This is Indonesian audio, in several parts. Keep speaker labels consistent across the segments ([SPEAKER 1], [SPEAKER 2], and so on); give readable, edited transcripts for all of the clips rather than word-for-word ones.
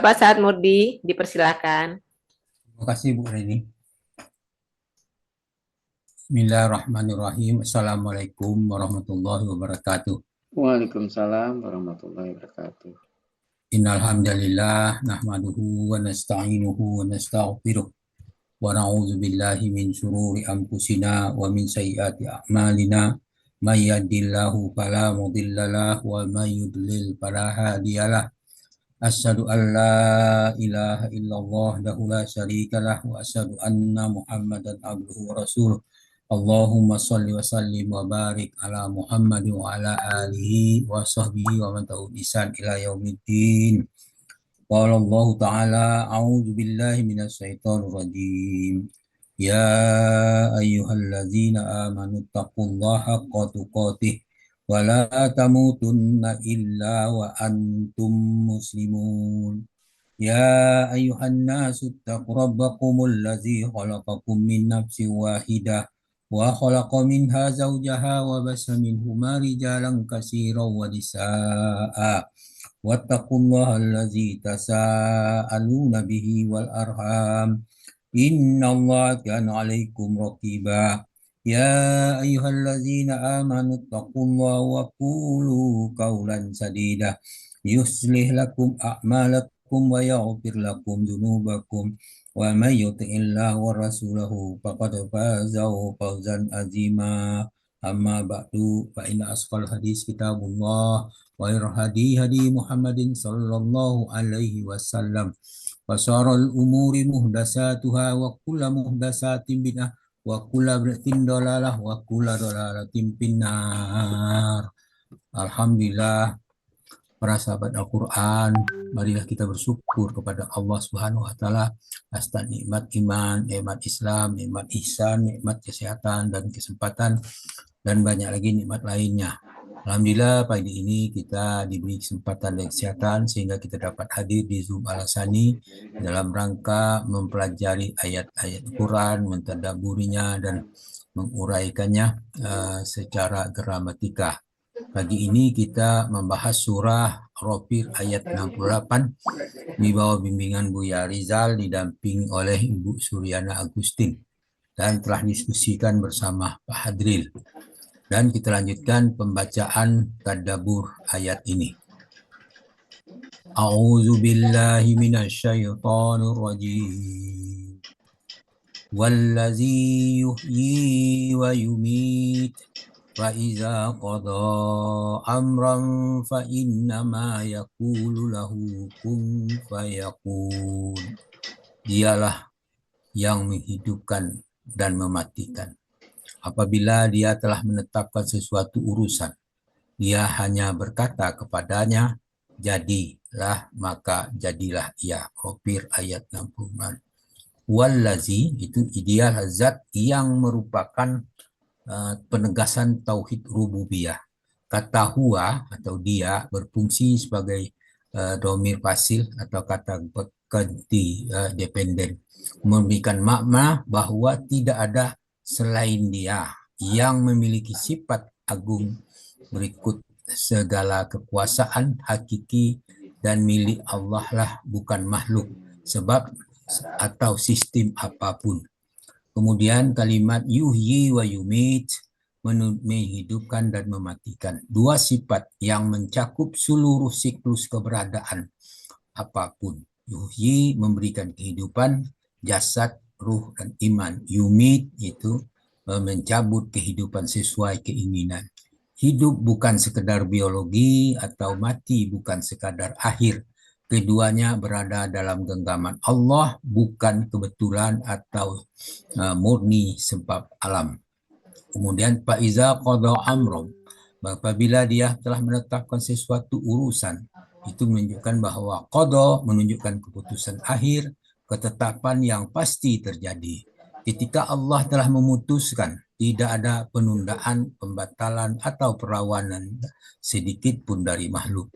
[SPEAKER 1] Pak Saad Murdi, dipersilakan.
[SPEAKER 2] Terima kasih Bu Reni. Bismillahirrahmanirrahim. Assalamualaikum warahmatullahi wabarakatuh.
[SPEAKER 3] Waalaikumsalam warahmatullahi wabarakatuh.
[SPEAKER 2] Innal hamdalillah nahmaduhu wa nasta'inuhu wa nastaghfiruh wa na'udzu billahi min shururi anfusina wa min sayyiati a'malina. May yahdihillahu fala mudilla lahu wa may yudlil fala hadiyalah. Asyhadu an la ilaha illallah wahdahu la syarika lah wa asyhadu anna Muhammadan abduhu wa rasuluh. Allahumma shalli wa sallim wa barik ala Muhammad wa ala alihi wa sahbihi wa man tabi'ahum bi ihsan ila yaumiddin. Qala Allah ta'ala a'udzu billahi minasy syaithanir rajim. Ya ayyuhalladzina amanu taqullaha haqqa tuqatih wa la tamutunna illa wa antum muslimun. Ya ayyuhan nasu ittaqu rabbakumul ladzi khalaqakum min nafsin wahidah wa khalaqa minha zawjaha wa bassa minhuma rijalan katsiran wa nisaa'a wattaqullaha allazi tasaaluna bihi wal arham innallaha kana 'alaikum raqiba. Ya ayyuhallazina amanu taqullaha wa qulu qawlan sadida yuslih lakum a'malakum wa yaghfir lakum dzunubakum wa may yuti'illah wa rasulahu faqad faza fawzan azima. Amma ba'du fa inna asqal hadis kitabullah wa hadi hadi Muhammadin sallallahu alaihi wasallam wa syarrul umuri muhdatsatuha wa kullu muhdatsatin bid'ah wa kullu bid'atin dhalalah wa kullu dhalalatin finnar. Alhamdulillah, para sahabat Al-Quran, marilah kita bersyukur kepada Allah Subhanahu wa Ta'ala atas nikmat iman, nikmat Islam, nikmat ihsan, nikmat kesehatan dan kesempatan, dan banyak lagi nikmat lainnya. Alhamdulillah, pagi ini kita diberi kesempatan dan kesehatan sehingga kita dapat hadir di Zoom Al-Asani dalam rangka mempelajari ayat-ayat Quran, mentadabburinya dan menguraikannya secara gramatika. Pagi ini kita membahas surah Ghafir ayat 68 di bawah bimbingan Buya Rizal didampingi oleh Ibu Suryana Agustin dan telah diskusikan bersama Pak Hadril. Dan kita lanjutkan pembacaan tadabbur ayat ini. A'udzu billahi minasyaitonir rajim. Wallazi yuhyi wa yumit fa iza qada amran fa innama yaqulu lahu kun fayakun. Dialah yang menghidupkan dan mematikan. Apabila dia telah menetapkan sesuatu urusan, dia hanya berkata kepadanya, jadilah, maka jadilah ia. Ghafir ayat 66. Wallazi itu ideal zat yang merupakan penegasan tauhid rububiyah. Kata huwa atau dia berfungsi sebagai dhamir fasil atau kata ganti dependen, memberikan makna bahwa tidak ada selain dia yang memiliki sifat agung berikut segala kekuasaan hakiki dan milik Allah lah, bukan makhluk, sebab atau sistem apapun. Kemudian kalimat yuhyi wa yumit, menghidupkan dan mematikan. Dua sifat yang mencakup seluruh siklus keberadaan apapun. Yuhyi memberikan kehidupan, jasad, ruh, dan iman. Yumit itu mencabut kehidupan sesuai keinginan. Hidup bukan sekedar biologi atau mati bukan sekadar akhir. Keduanya berada dalam genggaman Allah, bukan kebetulan atau murni sebab alam. Kemudian fa'iza qada amrum, apabila dia telah menetapkan sesuatu urusan, itu menunjukkan bahwa qada menunjukkan keputusan akhir, ketetapan yang pasti terjadi. Ketika Allah telah memutuskan, tidak ada penundaan, pembatalan atau perlawanan sedikit pun dari makhluk.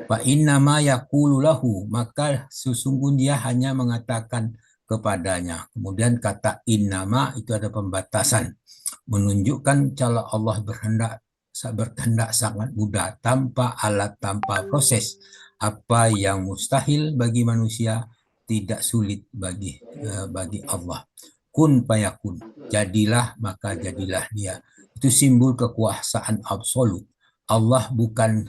[SPEAKER 2] Fa innama yaqulu lahu, maka sesungguhnya dia hanya mengatakan kepadanya. Kemudian kata innama itu ada pembatasan, menunjukkan kalau Allah berkehendak sangat mudah, tanpa alat, tanpa proses. Apa yang mustahil bagi manusia tidak sulit bagi Allah. Kun fayakun, jadilah maka jadilah dia. Itu simbol kekuasaan absolut. Allah bukan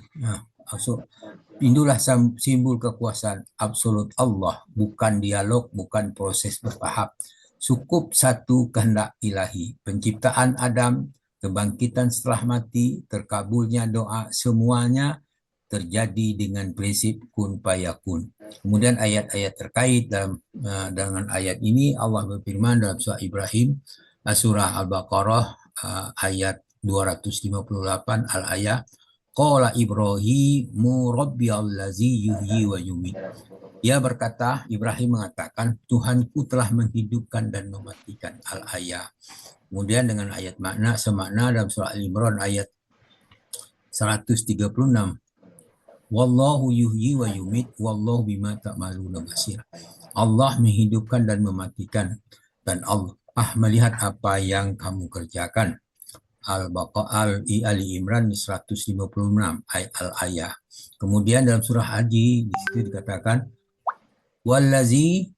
[SPEAKER 2] itulah simbol kekuasaan absolut Allah, bukan dialog, bukan proses bertahap. Cukup satu kehendak ilahi, penciptaan Adam, kebangkitan setelah mati, terkabulnya doa, semuanya terjadi dengan prinsip kun fayakun. Kemudian ayat-ayat terkait dengan ayat ini Allah berfirman dalam surah Ibrahim, surah Al-Baqarah ayat 258 al-ayat, qala Ibrahimu rabbiyallazi yuhyi wa yumiit. Dia berkata, Ibrahim mengatakan, Tuhanku telah menghidupkan dan mematikan, al-ayat. Kemudian dengan ayat makna semakna dalam surah Al-Imran ayat 136. Wallahu yuhyi wa yumit wallahu bima ta'maluna basir. Allah menghidupkan dan mematikan dan Allah melihat apa yang kamu kerjakan. Al-Baqarah Ali Imran 156 ayat al-ayah. Kemudian dalam surah Haji di situ dikatakan wallazi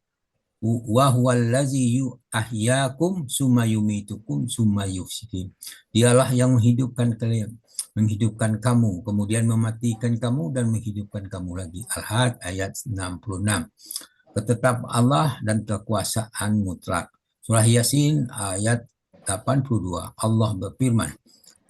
[SPEAKER 2] wa huwallazi ahyakum summa yumitukum summa yuhyikum. Dialah yang menghidupkan kalian, menghidupkan kamu, kemudian mematikan kamu dan menghidupkan kamu lagi. Al-Had ayat 66. Ketetapan Allah dan kekuasaan mutlak. Surah Yasin ayat 82. Allah berfirman,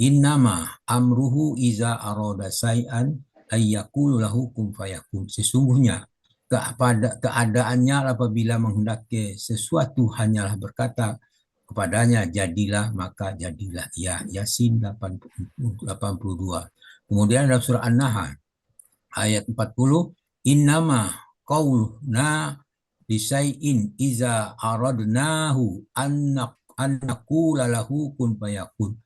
[SPEAKER 2] Innama amruhu iza aroda say'an ayyakulu lahu kun fayakun. Sesungguhnya keadaannya apabila menghendaki sesuatu hanyalah berkata kepadanya jadilah maka jadilah. Ya, Yasin 82. Kemudian dalam surah An-Nahl ayat 40, innama qauluna lisai'in iza aradnahu annaqula lahu kun fayakun.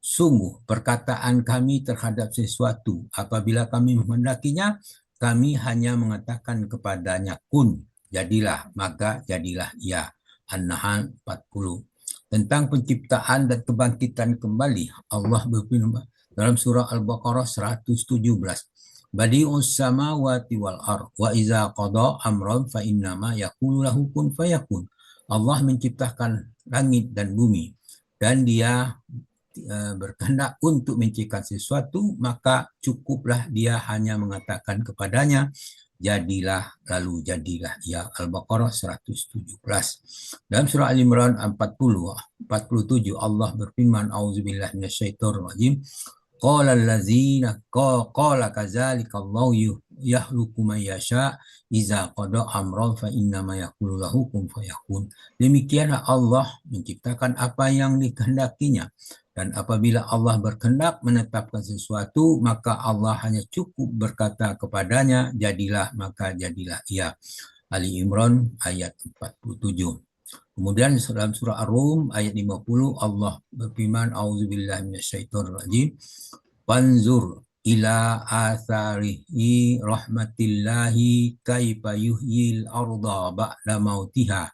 [SPEAKER 2] Sungguh perkataan kami terhadap sesuatu apabila kami menghendakinya, kami hanya mengatakan kepadanya kun, jadilah maka jadilah ia. An-Nahl 40. Tentang penciptaan dan kebangkitan kembali, Allah berfirman dalam surah Al-Baqarah 117. Badi'us samawati wal ardh wa iza qada amran fa innama yaqulu lahu kun fayakun. Allah menciptakan langit dan bumi dan dia berkehendak untuk menciptakan sesuatu, maka cukuplah dia hanya mengatakan kepadanya jadilah lalu jadilah. Ya, Al-Baqarah 117. Dalam surah Al-Imran 47 Allah berfirman, auzubillahi minasyaitonir rajim. Qala allazina qala kadzalika Allahu yahluku may yasha iza qada amran fa innama yaqulu lahu kun fayakun. Demikianlah Allah menciptakan apa yang dikehendakinya, dan apabila Allah berkehendak menetapkan sesuatu maka Allah hanya cukup berkata kepadanya jadilah maka jadilah ia. Ali Imran ayat 47. Kemudian dalam surah Ar-Rum ayat 50 Allah berfirman, auzubillahi minasyaitonir rajim. Wanzur ila atharihi rahmatillahi kaifa yuhyil arda ba'da mautiha.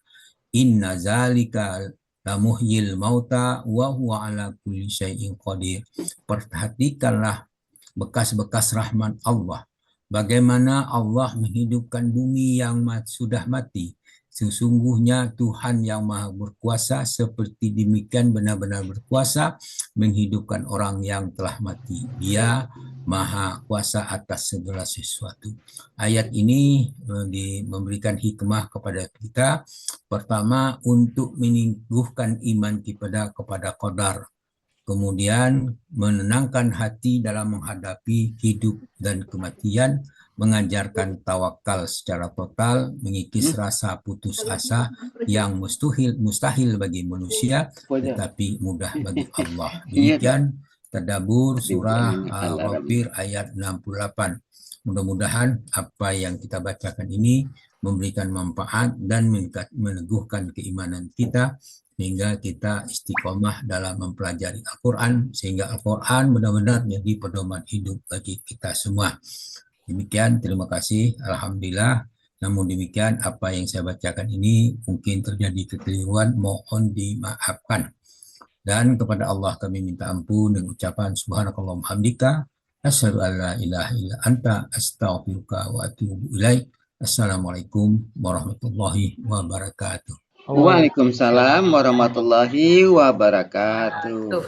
[SPEAKER 2] Inna zalika lamuhyil mauta wa huwa ala kulli syai'in qadir. Perhatikanlah bekas-bekas rahmat Allah. Bagaimana Allah menghidupkan bumi yang sudah mati. Sesungguhnya Tuhan yang maha berkuasa seperti demikian benar-benar berkuasa menghidupkan orang yang telah mati. Dia maha kuasa atas segala sesuatu. Ayat ini memberikan hikmah kepada kita. Pertama, untuk meninggikan iman kita kepada qadar. Kemudian menenangkan hati dalam menghadapi hidup dan kematian, mengajarkan tawakal secara total, mengikis rasa putus asa yang mustahil bagi manusia, tetapi mudah bagi Allah. Demikian tadabbur surah Al-Ghafir ayat 68. Mudah-mudahan apa yang kita bacakan ini memberikan manfaat dan meneguhkan keimanan kita, sehingga kita istiqomah dalam mempelajari Al-Quran, sehingga Al-Quran benar-benar menjadi pedoman hidup bagi kita semua. Demikian, terima kasih. Alhamdulillah. Namun demikian, apa yang saya bacakan ini mungkin terjadi kekeliruan, mohon dimaafkan. Dan kepada Allah kami minta ampun dengan ucapan subhanakallahumma hamdika Asyhadu an la ilaha illa anta astaghfiruka wa atubu ilaik. Assalamualaikum warahmatullahi wabarakatuh.
[SPEAKER 3] Waalaikumsalam warahmatullahi wabarakatuh.
[SPEAKER 1] Tuh.